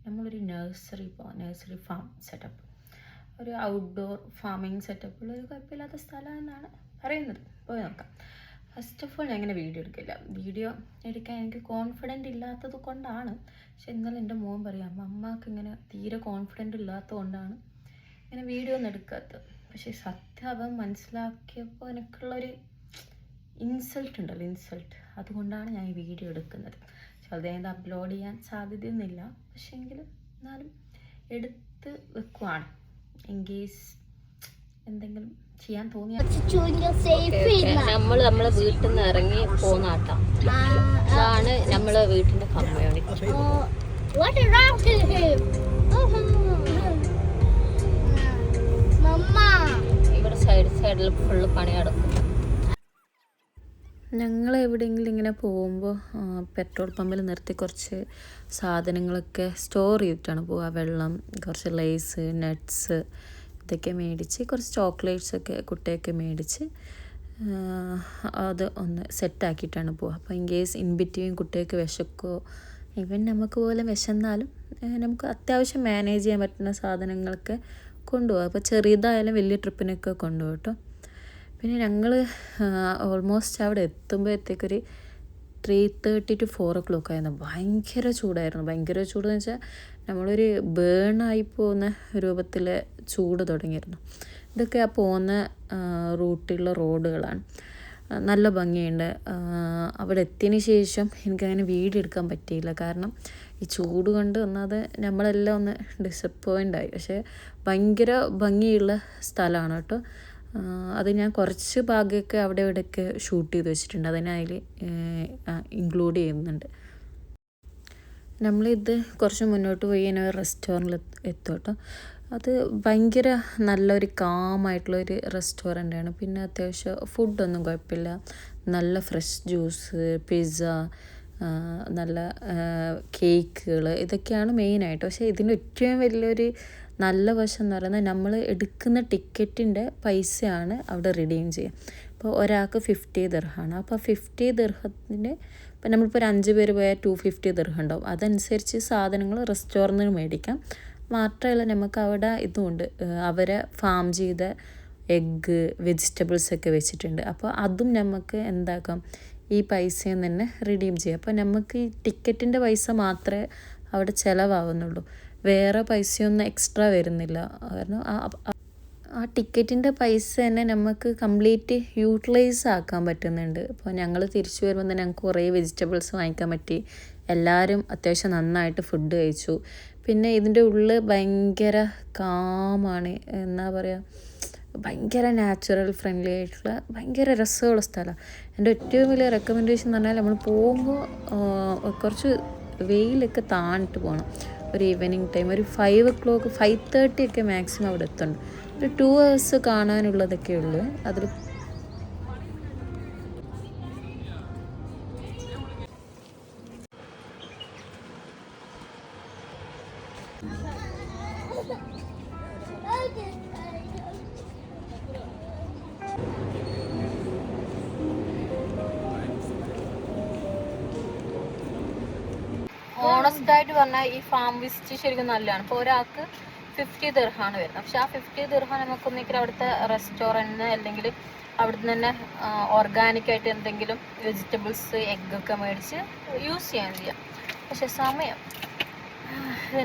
നമ്മളൊരു nursery farm setup, ഒരു outdoor farming സെറ്റപ്പുള്ള ഒരു കുഴപ്പമില്ലാത്ത സ്ഥലം എന്നാണ് പറയുന്നത്. പോയി നോക്കാം. ഫസ്റ്റ് ഓഫ് ഓൾ ഞാൻ ഇങ്ങനെ വീഡിയോ എടുക്കാൻ എനിക്ക് കോൺഫിഡൻറ്റ് ഇല്ലാത്തത് കൊണ്ടാണ്. പക്ഷെ ഇന്നലെ എൻ്റെ മോൻ പറയാം, അമ്മക്ക് ഇങ്ങനെ തീരെ കോൺഫിഡൻറ്റ് ഇല്ലാത്തത് കൊണ്ടാണ് ഇങ്ങനെ വീഡിയോ ഒന്നും എടുക്കാത്തത്. പക്ഷേ സത്യം അവൻ മനസ്സിലാക്കിയപ്പോൾ എനിക്കുള്ളൊരു ഇൻസൾട്ട്, അതുകൊണ്ടാണ് ഞാൻ ഈ വീഡിയോ എടുക്കുന്നത്. പക്ഷെ അതായത് അപ്ലോഡ് ചെയ്യാൻ സാധ്യതയൊന്നുമില്ല, പക്ഷേങ്കിലും എന്നാലും എടുത്ത് വെക്കുവാണ് ഇൻകേസ് എന്തെങ്കിലും ചെയ്യാൻ തോന്നിയാൽ. നമ്മളെ വീട്ടിൽ നിന്ന് ഇറങ്ങി പോന്നാട്ടം. ഇതാണ് നമ്മളെ വീട്ടിന്റെ കമ്മ്യൂണിറ്റി. ഇവിടെ സൈഡിൽ ഫുള്ള് പണി നടക്കും. ഞങ്ങൾ എവിടെയെങ്കിലും ഇങ്ങനെ പോകുമ്പോൾ പെട്രോൾ പമ്പിൽ നിർത്തി കുറച്ച് സാധനങ്ങളൊക്കെ സ്റ്റോർ ചെയ്തിട്ടാണ് പോവുക. വെള്ളം, കുറച്ച് ലേസ്, നട്ട്സ് ഇതൊക്കെ മേടിച്ച്, കുറച്ച് ചോക്ലേറ്റ്സൊക്കെ കുട്ടിയൊക്കെ മേടിച്ച് അത് ഒന്ന് സെറ്റാക്കിയിട്ടാണ് പോവുക. അപ്പോൾ ഇൻ കേസ് ഇൻ ബിറ്റ്വീൻ കുട്ടിയൊക്കെ വിശക്കോ, ഈവൻ നമുക്ക് പോലെ വിശന്നാലും നമുക്ക് അത്യാവശ്യം മാനേജ് ചെയ്യാൻ പറ്റുന്ന സാധനങ്ങളൊക്കെ കൊണ്ടുപോകുക. അപ്പോൾ ചെറിയതായാലും വലിയ ട്രിപ്പിനൊക്കെ കൊണ്ടുപോകും കേട്ടോ. പിന്നെ ഞങ്ങൾ ഓൾമോസ്റ്റ് അവിടെ എത്തുമ്പോഴത്തേക്കൊരു 3:30 to 4 o'clock ആയിരുന്നു. ഭയങ്കര ചൂടെന്ന് വെച്ചാൽ നമ്മളൊരു ബേണായി പോകുന്ന രൂപത്തിൽ ചൂട് തുടങ്ങിയിരുന്നു. ഇതൊക്കെ ആ പോകുന്ന റൂട്ടിലുള്ള റോഡുകളാണ്. നല്ല ഭംഗിയുണ്ട്. അവിടെ എത്തിയതിന് ശേഷം എനിക്കങ്ങനെ വീഡിയോ എടുക്കാൻ പറ്റിയില്ല, കാരണം ഈ ചൂട് കൊണ്ട് ഒന്നത് നമ്മളെല്ലാം ഒന്ന് ഡിസപ്പോയിൻ്റായി. പക്ഷേ ഭയങ്കര ഭംഗിയുള്ള സ്ഥലമാണ് കേട്ടോ. അത് ഞാൻ കുറച്ച് ഭാഗമൊക്കെ അവിടെ ഇവിടെയൊക്കെ ഷൂട്ട് ചെയ്ത് വെച്ചിട്ടുണ്ട്, അതിനെ അതിൽ ഇൻക്ലൂഡ് ചെയ്യുന്നുണ്ട്. നമ്മളിത് കുറച്ച് മുന്നോട്ട് പോയി ഞാൻ ഒരു റെസ്റ്റോറൻറ്റിൽ എത്തും കേട്ടോ. അത് ഭയങ്കര നല്ലൊരു കാമായിട്ടുള്ളൊരു റെസ്റ്റോറൻ്റാണ്. പിന്നെ അത്യാവശ്യം ഫുഡൊന്നും കുഴപ്പമില്ല. നല്ല ഫ്രഷ് ജ്യൂസ്, പിസ്സ, നല്ല കേക്കുകൾ, ഇതൊക്കെയാണ് മെയിനായിട്ട്. പക്ഷേ ഇതിൻ്റെ ഏറ്റവും വലിയൊരു നല്ല വശം എന്ന് പറയുന്നത് നമ്മൾ എടുക്കുന്ന ടിക്കറ്റിൻ്റെ പൈസയാണ് അവിടെ റിഡീം ചെയ്യുക. ഇപ്പോൾ ഒരാൾക്ക് 50 ദിർഹമാണ്. അപ്പോൾ 50 ദിർഹത്തിന് ഇപ്പം നമ്മളിപ്പോൾ ഒരു 5 പേര് പോയാൽ 250 ദിർഹം ഉണ്ടാവും. അതനുസരിച്ച് സാധനങ്ങൾ റെസ്റ്റോറൻറ്റിൽ നിന്ന് മേടിക്കാം. മാത്രമല്ല നമുക്ക് അവിടെ ഇതുമുണ്ട്, അവരെ ഫാം ചെയ്ത എഗ്ഗ്, വെജിറ്റബിൾസൊക്കെ വെച്ചിട്ടുണ്ട്. അപ്പോൾ അതും നമുക്ക് എന്താക്കാം, ഈ പൈസയിൽ തന്നെ റിഡീം ചെയ്യാം. അപ്പോൾ നമുക്ക് ഈ ടിക്കറ്റിൻ്റെ പൈസ മാത്രമേ അവിടെ ചിലവാകുന്നുള്ളൂ, വേറെ പൈസയൊന്നും എക്സ്ട്രാ വരുന്നില്ല. കാരണം ആ ടിക്കറ്റിൻ്റെ പൈസ തന്നെ നമുക്ക് കംപ്ലീറ്റ് യൂട്ടിലൈസ് ആക്കാൻ പറ്റുന്നുണ്ട്. അപ്പോൾ ഞങ്ങൾ തിരിച്ചു വരുമ്പോൾ തന്നെ ഞങ്ങൾക്ക് കുറേ വെജിറ്റബിൾസ് വാങ്ങിക്കാൻ പറ്റി. എല്ലാവരും അത്യാവശ്യം നന്നായിട്ട് ഫുഡ് കഴിച്ചു. പിന്നെ ഇതിൻ്റെ ഉള്ളിൽ ഭയങ്കര കാമാണ്, എന്താ പറയുക, ഭയങ്കര നാച്ചുറൽ ഫ്രണ്ട്ലി ആയിട്ടുള്ള ഭയങ്കര രസമുള്ള സ്ഥലമാണ്. എൻ്റെ ഏറ്റവും വലിയ റെക്കമെൻഡേഷൻ എന്ന് പറഞ്ഞാൽ നമ്മൾ പോകുമ്പോൾ കുറച്ച് വെയിലൊക്കെ താണിട്ട് പോകണം. ഒരു ഈവനിങ് ടൈം, ഒരു 5 o'clock 5:30 ഒക്കെ മാക്സിമം അവിടെ എത്തുന്നുണ്ട്. ഒരു 2 hours കാണാനുള്ളതൊക്കെ ഉള്ളൂ. അതിൽ ഓണസ്റ്റായിട്ട് പറഞ്ഞാൽ ഈ ഫാം വിസിറ്റ് ശരിക്കും നല്ലതാണ്. ഇപ്പോൾ ഒരാൾക്ക് 50 ദിർഹമാണ് വരുന്നത്. പക്ഷെ ആ 50 ദിർഹം നമുക്കൊന്നെങ്കിൽ അവിടുത്തെ റെസ്റ്റോറൻറ്റിന് അല്ലെങ്കിൽ അവിടുന്ന് തന്നെ ഓർഗാനിക്കായിട്ട് എന്തെങ്കിലും വെജിറ്റബിൾസ്, എഗ്ഗൊക്കെ മേടിച്ച് യൂസ് ചെയ്യാം. പക്ഷെ സമയം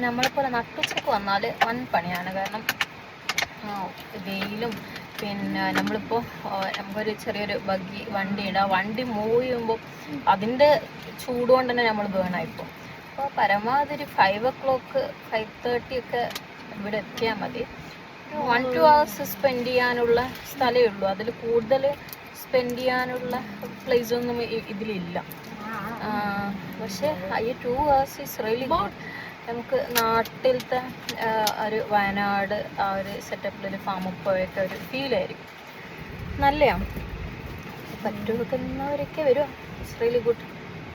നമ്മളെപ്പോലെ നട്ടുച്ചക്ക് വന്നാൽ വൻ പണിയാണ്. കാരണം വെയിലും, പിന്നെ നമ്മളിപ്പോൾ നമുക്കൊരു ചെറിയൊരു വണ്ടിയുണ്ട്. ആ വണ്ടി മൂവ് ചെയ്യുമ്പോൾ അതിൻ്റെ ചൂട് കൊണ്ട് തന്നെ നമ്മൾ ബേണായിപ്പോൾ. അപ്പോൾ പരമാവധി ഒരു 5 o'clock 5:30 ഒക്കെ ഇവിടെ എത്തിയാൽ മതി. 1-2 hours സ്പെൻഡ് ചെയ്യാനുള്ള സ്ഥലമേ ഉള്ളൂ. അതിൽ കൂടുതൽ സ്പെൻഡ് ചെയ്യാനുള്ള പ്ലേസ് ഒന്നും ഇതിലില്ല. പക്ഷേ ഈ 2 hours ഈസ് റിയലി ഗുഡ്. നമുക്ക് നാട്ടിലത്തെ ഒരു വയനാട് ആ ഒരു സെറ്റപ്പിലൊരു ഫാമിൽ പോയൊക്കെ ഒരു ഫീലായിരിക്കും. നല്ലതാണ്. പറ്റുന്നവരൊക്കെ വരും. It's really good.